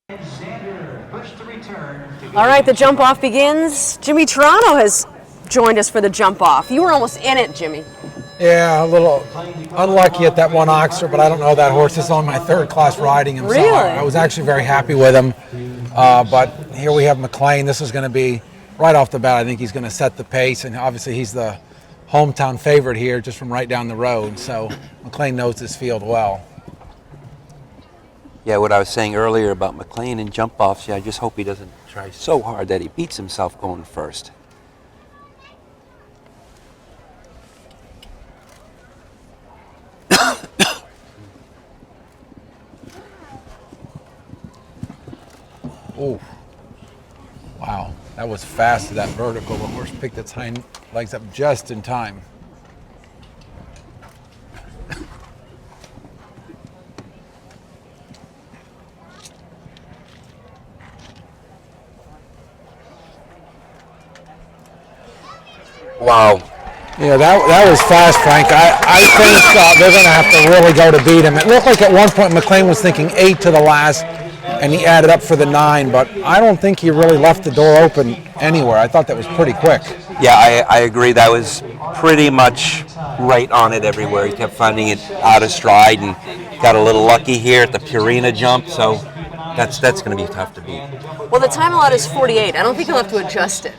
ZANDER, push the return. All right, the jump off begins. Jimmy Toronto has joined us for the jump off. You were almost in it, Jimmy. Yeah, a little unlucky at that one Oxer, but I don't know that horse. This is on my third class riding him. Really? So I was actually very happy with him. But here we have Mclain. This is going to be, right off the bat, I think he's going to set the pace. And obviously he's the hometown favorite here just from right down the road. So Mclain knows this field well. Yeah, what I was saying earlier about Mclain and jump-offs, yeah, I just hope he doesn't try so hard that he beats himself going first. Oh, wow, that was fast to that vertical. The horse picked its hind legs up just in time. Wow. Yeah, that was fast, Frank. I think they're going to have to really go to beat him. It looked like at one point Mclain was thinking 8 to the last, and he added up for the 9, but I don't think he really left the door open anywhere. I thought that was pretty quick. Yeah, I agree. That was pretty much right on it everywhere. He kept finding it out of stride and got a little lucky here at the Purina jump, so that's going to be tough to beat. Well, the time allowed is 48. I don't think he'll have to adjust it.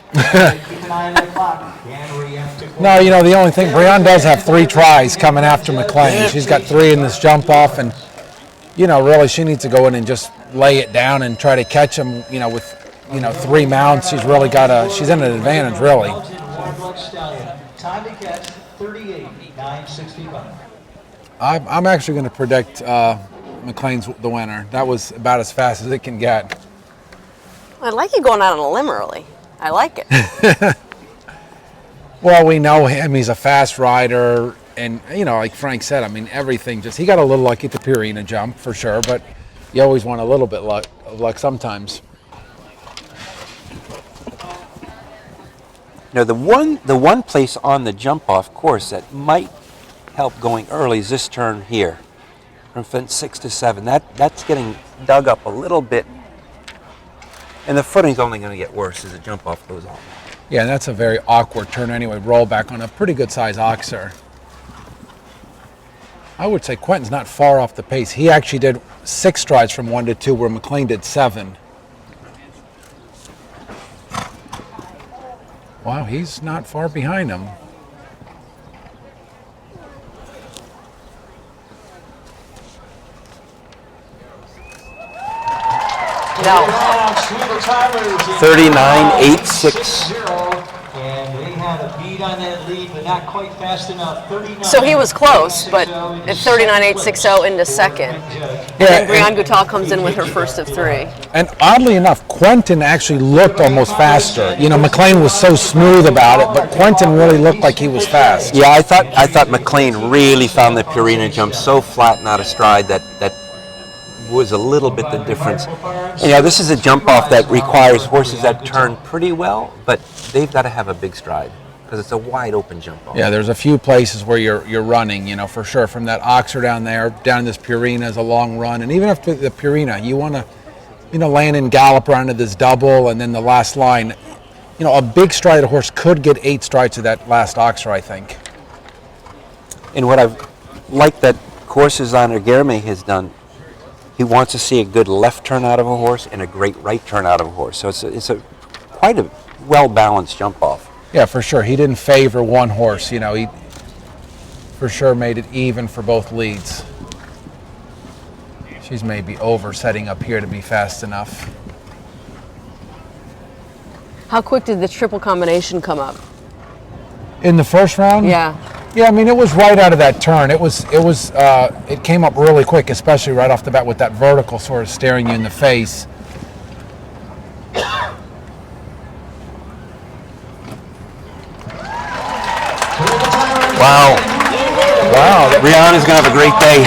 No, you know, the only thing, Brianne does have 3 tries coming after Mclain. She's got 3 in this jump off, and, you know, really she needs to go in and just lay it down and try to catch him, you know, with, 3 mounts. She's really she's in an advantage, really. Time to catch 38.965. I'm actually going to predict Mclain's the winner. That was about as fast as it can get. I like you going out on a limb early. I like it. Well, we know him. He's a fast rider. And, like Frank said, I mean, everything he got a little lucky at the Purina jump for sure, but you always want a little bit of luck sometimes. Now, the one place on the jump-off course that might help going early is this turn here, from fence 6 to 7. That's getting dug up a little bit, and the footing's only going to get worse as the jump-off goes on. Yeah, and that's a very awkward turn anyway. Roll back on a pretty good size Oxer. I would say Quentin's not far off the pace. He actually did 6 strides from 1 to 2, where Mclain did 7. Wow, he's not far behind him. No. 39.86. And they had a beat on that lead, but not quite fast enough. 39. So he was close, but at 39.860 into second. Yeah, Brianne Goutal comes in with her first of 3. And oddly enough, Quentin actually looked almost faster. Mclain was so smooth about it, but Quentin really looked like he was fast. Yeah, I thought Mclain really found the Purina jump so flat and out of stride that was a little bit the difference. And, this is a jump off that requires horses that turn pretty well, but they've got to have a big stride because it's a wide open jump off. Yeah, there's a few places where you're running, for sure. From that Oxer down there, down this Purina is a long run. And even after the Purina, you want to, land and gallop around to this double, and then the last line. A big stride horse could get 8 strides to that last Oxer, I think. And what I've liked that course designer Guilherme has done, he wants to see a good left turn out of a horse and a great right turn out of a horse. So it's quite a well-balanced jump off. Yeah, for sure. He didn't favor one horse. He for sure made it even for both leads. She's maybe over setting up here to be fast enough. How quick did the triple combination come up? In the first round? Yeah. Yeah, I mean, it was right out of that turn. It came up really quick, especially right off the bat with that vertical sort of staring you in the face. Wow. Brianne is going to have a great day.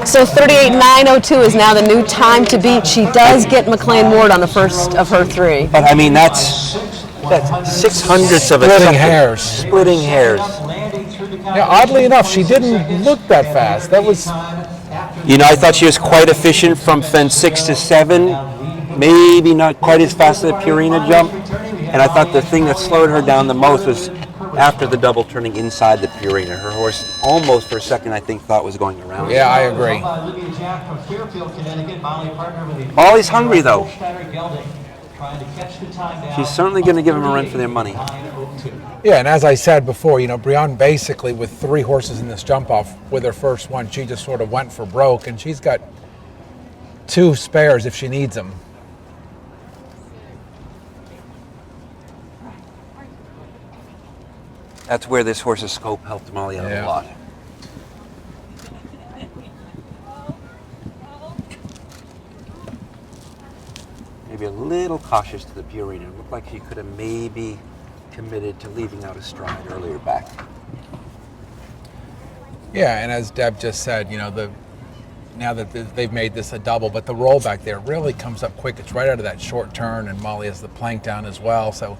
So 38.902 is now the new time to beat. She does get Mclain Ward on the first of her 3. But, I mean, that's 6/100ths of a second. Splitting hairs. Splitting hairs. Yeah, oddly enough, she didn't look that fast. That was You know, I thought she was quite efficient from fence 6 to 7, maybe not quite as fast as the Purina jump. And I thought the thing that slowed her down the most was after the double turning inside the Purina. Her horse almost for a second, I think, thought was going around. Yeah, I agree. Molly's hungry, though. She's certainly going to give them a run for their money. Yeah, and as I said before, you know, Brianne basically with 3 horses in this jump off with her first one, she just sort of went for broke, and she's got 2 spares if she needs them. That's where this horse's scope helped Molly out a lot. Maybe a little cautious to the Purina. It looked like she could have maybe committed to leaving out a stride earlier back. Yeah, and as Deb just said, you know, now that they've made this a double, but the roll back there really comes up quick. It's right out of that short turn, and Molly has the plank down as well, so,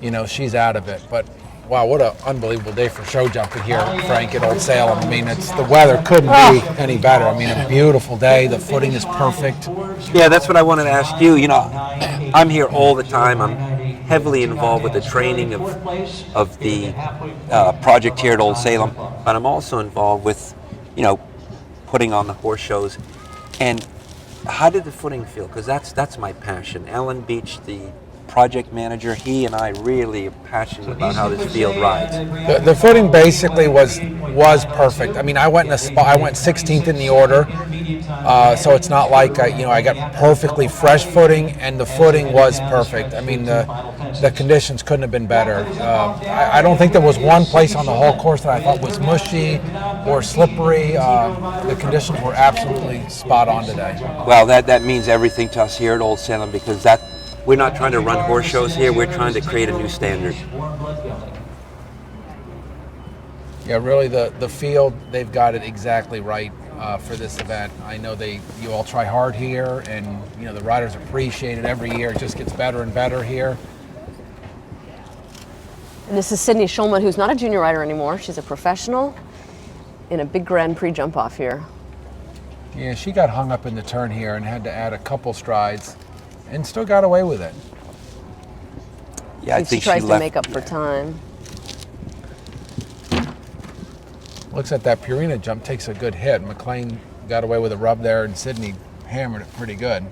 you know, she's out of it. But wow, what an unbelievable day for show jumping here, Frank, at Old Salem. I mean, the weather couldn't be any better. I mean, a beautiful day. The footing is perfect. Yeah, that's what I wanted to ask you. You know, I'm here all the time. I'm heavily involved with the training of the project here at Old Salem, but I'm also involved with, you know, putting on the horse shows. And how did the footing feel? Because that's my passion. Alan Beach, the project manager, he and I really are passionate about how this field rides. The footing basically was perfect. I mean, I went in a spot. I went 16th in the order, so it's not like I got perfectly fresh footing, and the footing was perfect. I mean, the conditions couldn't have been better. I don't think there was one place on the whole course that I thought was mushy or slippery. The conditions were absolutely spot on today. Well, that means everything to us here at Old Salem, because we're not trying to run horse shows here. We're trying to create a new standard. Yeah, really, the field, they've got it exactly right for this event. I know you all try hard here, and you know the riders appreciate it every year. It just gets better and better here. And this is Sydney Shulman, who's not a junior rider anymore. She's a professional in a big Grand Prix jump off here. Yeah, she got hung up in the turn here and had to add a couple strides, and still got away with it. Yeah, I think she tries to make up for time. Looks like that Purina jump takes a good hit. Mclain got away with a rub there, and Sydney hammered it pretty good.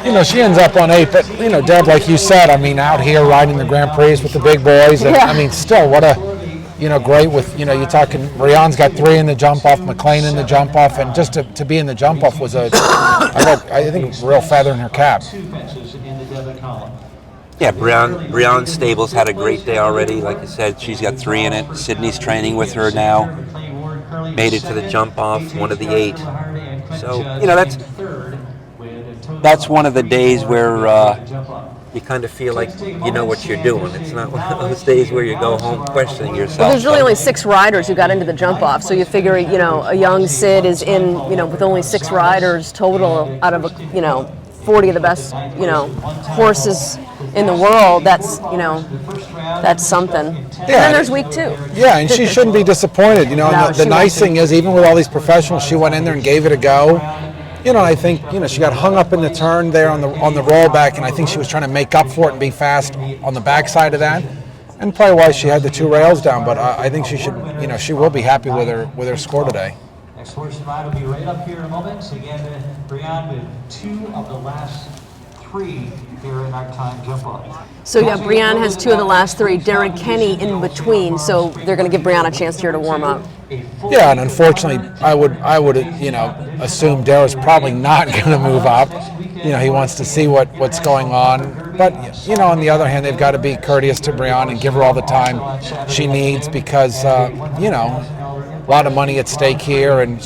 You know, she ends up on 8, but, you know, Deb, like you said, I mean, out here riding the Grand Prix with the big boys, and, I mean, still, what a, you know, great with, you know, you're talking, Brianne's got 3 in the jump off, Mclain in the jump off, and just to be in the jump off was I think, a real feather in her cap. Yeah, Brianne Stables had a great day already. Like I said, she's got 3 in it. Sydney's training with her now. Made it to the jump off, one of the 8. So, you know, that's one of the days where you kind of feel like you know what you're doing. It's not one of those days where you go home questioning yourself. Well, there's really only 6 riders who got into the jump off, so you figure, you know, a young Sid is in, you know, with only 6 riders total out of, you know, 40 of the best, you know, horses in the world. That's, you know, that's something. Yeah. And then there's week 2. Yeah, and she shouldn't be disappointed. You know, No, the nice thing is, even with all these professionals, she went in there and gave it a go. You know, I think, you know, she got hung up in the turn there on the rollback, and I think she was trying to make up for it and be fast on the backside of that, and probably why she had the 2 rails down. But I think she should, you know, she will be happy with her score today. Next horse and ride will be right up here in a moment. Again, Brianne with 2 of the last 3 here in our time jump off. So yeah, Brianne has 2 of the last 3. Darragh Kenny in between, so they're going to give Brianne a chance here to warm up. Yeah, and unfortunately, I would you know, assume Darragh's probably not going to move up. You know, he wants to see what's going on. But you know, on the other hand, they've got to be courteous to Brianne and give her all the time she needs, because you know, a lot of money at stake here, and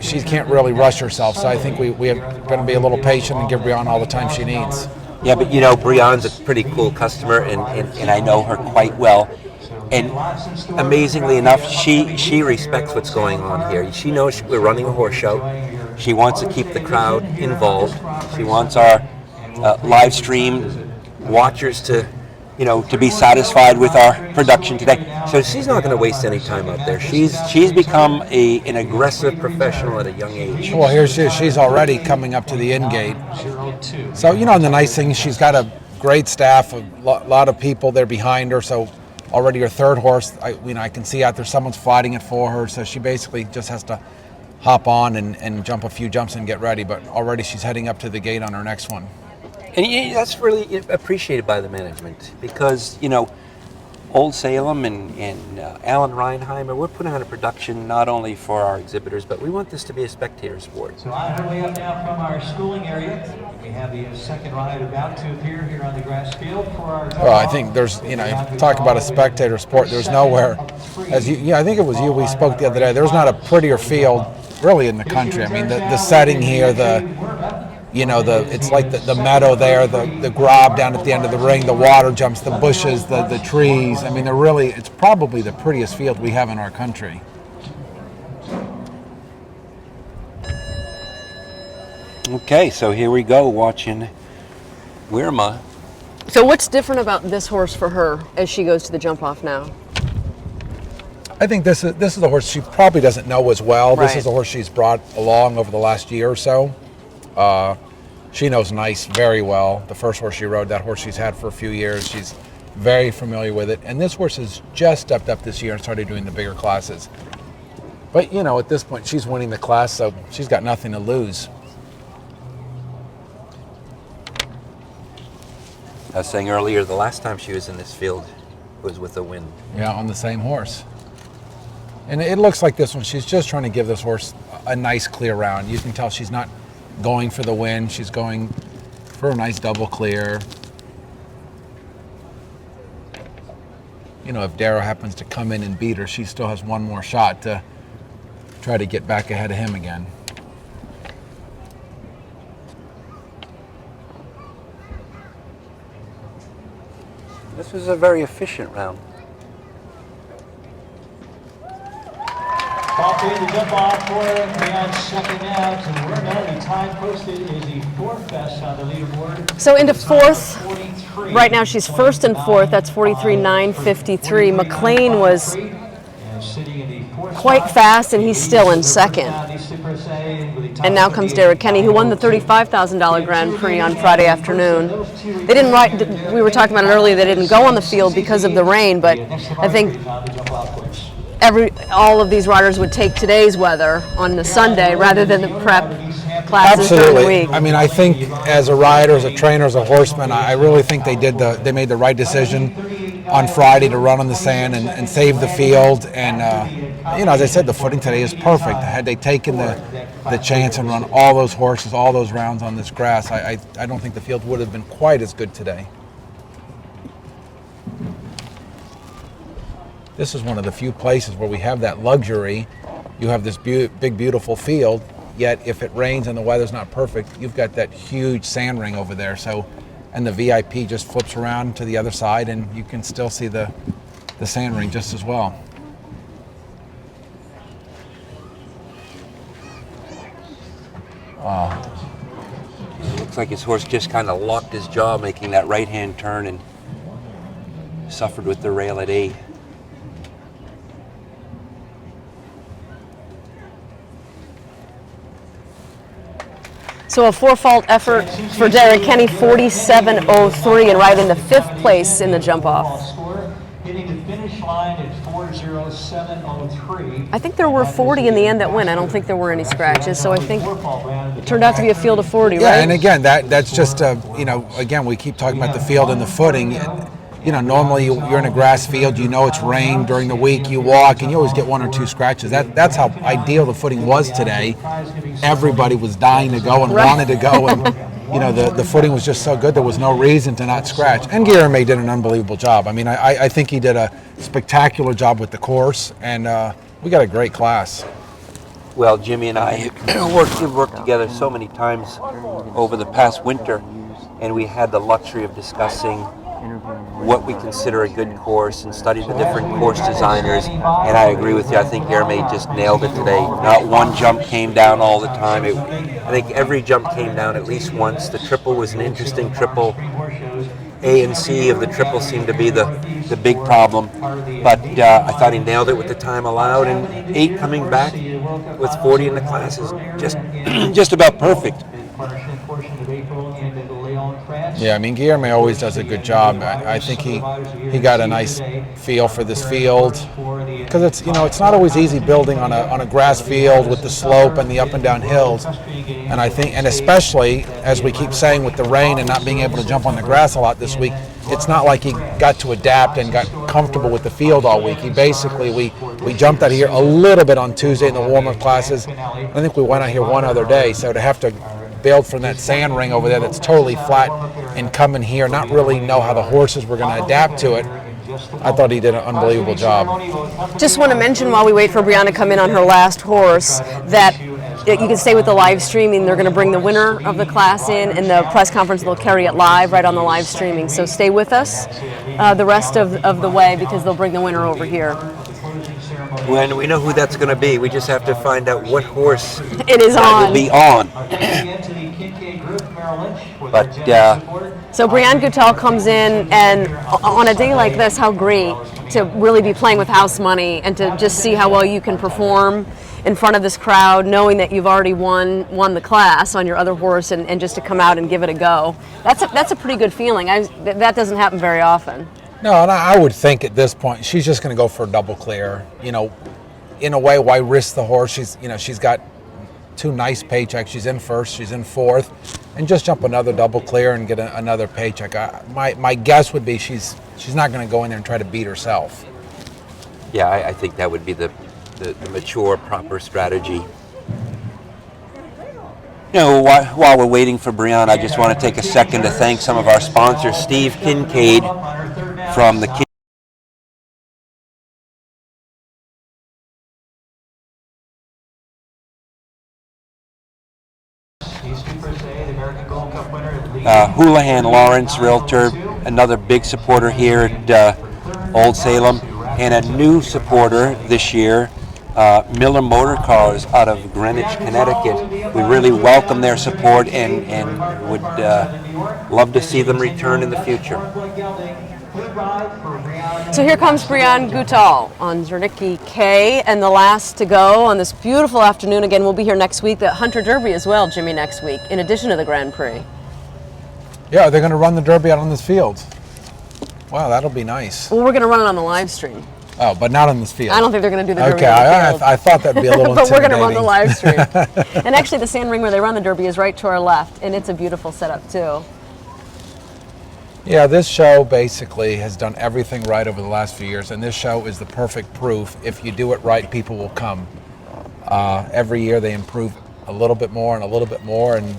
she can't really rush herself. So I think we are going to be a little patient and give Brianne all the time she needs. Yeah, but you know, Brianne's a pretty cool customer, and I know her quite well. And amazingly enough, she respects what's going on here. She knows we're running a horse show. She wants to keep the crowd involved. She wants our live stream watchers to, to be satisfied with our production today. So she's not going to waste any time out there. She's become an aggressive professional at a young age. Well, here she is. She's already coming up to the in gate. So, and the nice thing, she's got a great staff, a lot of people there behind her. So already her third horse, I can see out there someone's fighting it for her. So she basically just has to hop on and jump a few jumps and get ready. But already she's heading up to the gate on her next one. And that's really appreciated by the management because, Old Salem and Alan Reinheimer, we're putting on a production not only for our exhibitors, but we want this to be a spectator sport. So on our way up now from our schooling area, we have the second ride about to appear here on the grass field for our... Well, I think there's, talk about a spectator sport, there's nowhere, I think it was you, we spoke the other day, there's not a prettier field really in the country. I mean, the setting here, it's like the meadow there, the grab down at the end of the ring, the water jumps, the bushes, the trees. I mean, it's probably the prettiest field we have in our country. Okay, so here we go watching WIRMA. So what's different about this horse for her as she goes to the jump off now? I think this is a horse she probably doesn't know as well. Right. This is a horse she's brought along over the last year or so. She knows Nice very well. The first horse she rode, that horse she's had for a few years. She's very familiar with it. And this horse has just stepped up this year and started doing the bigger classes. But, at this point, she's winning the class, so she's got nothing to lose. I was saying earlier, the last time she was in this field was with a win. Yeah, on the same horse. And it looks like this one, she's just trying to give this horse a nice clear round. You can tell she's not going for the win. She's going for a nice double clear. If Darragh happens to come in and beat her, she still has one more shot to try to get back ahead of him again. This was a very efficient round. Off in the jump off for Brianne second out, and WIRMA, the time posted is the fourth best on the leaderboard. So into fourth, right now she's first and fourth, that's 43.953. Mclain was quite fast and he's still in second. And now comes Darragh Kenny, who won the $35,000 Grand Prix on Friday afternoon. They didn't ride, we were talking about it earlier, they didn't go on the field because of the rain, but I think all of these riders would take today's weather on the Sunday rather than the prep classes during the week. I mean, I think as a rider, as a trainer, as a horseman, I really think they they made the right decision on Friday to run on the sand and save the field. And as I said, the footing today is perfect. Had they taken the chance and run all those horses, all those rounds on this grass, I don't think the field would have been quite as good today. This is one of the few places where we have that luxury. You have this big, beautiful field, yet if it rains and the weather's not perfect, you've got that huge sand ring over there. So, and the VIP just flips around to the other side and you can still see the sand ring just as well. It looks like his horse just kind of locked his jaw making that right-hand turn and suffered with the rail at 8. So a four-fault effort for Darragh Kenny, 47.03, and right in the 5th place in the jump-off. Hitting the finish line at 4:07.03. I think there were 40 in the end that went. I don't think there were any scratches, so I think it turned out to be a field of 40, right? Yeah, and again, that's just, again, we keep talking about the field and the footing. Normally you're in a grass field, it's rained during the week, you walk, and you always get 1 or 2 scratches. That's how ideal the footing was today. Everybody was dying to go and wanted to go, and the footing was just so good, there was no reason to not scratch. And Guilherme did an unbelievable job. I mean, I think he did a spectacular job with the course, and we got a great class. Well, Jimmy and I worked together so many times over the past winter, and we had the luxury of discussing what we consider a good course and study the different course designers. And I agree with you. I think Yerme just nailed it today. Not one jump came down all the time. I think every jump came down at least once. The triple was an interesting triple. A and C of the triple seemed to be the big problem, but I thought he nailed it with the time allowed, and 8 coming back with 40 in the class is just about perfect. Yeah, I mean, Guillermo always does a good job. I think he got a nice feel for this field, because it's, you know, it's not always easy building on a grass field with the slope and the up and down hills. And I think, and especially as we keep saying with the rain and not being able to jump on the grass a lot this week, it's not like he got to adapt and got comfortable with the field all week. He basically, we jumped out here a little bit on Tuesday in the warm-up classes. I think we went out here one other day, so to have to build from that sand ring over there that's totally flat and come in here, not really know how the horses were going to adapt to it, I thought he did an unbelievable job. Just want to mention while we wait for Brianne to come in on her last horse that you can stay with the live streaming. They're going to bring the winner of the class in, and the press conference they'll carry it live right on the live streaming. So stay with us the rest of the way, because they'll bring the winner over here. When we know who that's going to be, we just have to find out what horse it is that on. will be on. But So Brianne Goutal comes in, and on a day like this, how great to really be playing with house money and to just see how well you can perform in front of this crowd, knowing that you've already won the class on your other horse, and just to come out and give it a go. That's a pretty good feeling. That doesn't happen very often. No, and I would think at this point she's just going to go for a double clear. You know, in a way, why risk the horse? She's got 2 nice paychecks. She's in first, she's in fourth, and just jump another double clear and get another paycheck. My guess would be she's not going to go in there and try to beat herself. yeah, I think that would be the mature, proper strategy. You know, while we're waiting for Brianne, I just want to take a second to thank some of our sponsors. Steve Kincaid from the Houlihan Lawrence Realtor, another big supporter here at Old Salem, and a new supporter this year, Miller Motor Cars out of Greenwich, Connecticut. We really welcome their support and would love to see them return in the future. So here comes Brianne Goutal on ZERNIKE K, and the last to go on this beautiful afternoon. Again, we'll be here next week. The Hunter Derby as well, Jimmy, next week, in addition to the Grand Prix. Yeah, they're going to run the Derby out on this field. Wow, that'll be nice. Well, we're going to run it on the live stream. Oh, but not on this field. I don't think they're going to do the Derby okay, on the field. I thought that'd be a little but we're going to intimidating. run the live stream. And actually, the sand ring where they run the Derby is right to our left, and it's a beautiful setup too. Yeah, this show basically has done everything right over the last few years, and this show is the perfect proof. If you do it right, people will come. Every year they improve a little bit more and a little bit more, and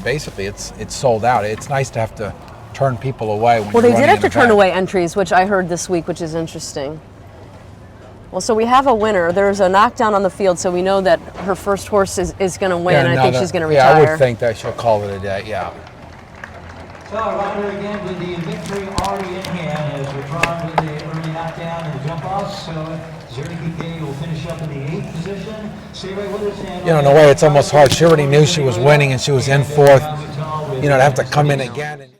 basically it's sold out. It's nice to have to turn people away. When well, you're they did running have to an turn event. away entries, which I heard this week, which is interesting. Well, so we have a winner. There's a knockdown on the field, so we know that her first horse is going to win, and I think she's going to retire. Yeah, I would think that she'll call it a day, yeah. So Ryder again with the victory already in hand as we're drawn with the early knockdown and the jump off. So ZERNIKE will finish up in the 8th position. Stay right with us. You know, in a way, it's almost hard. She already knew she was winning, and she was in fourth. You know, to have to come in again.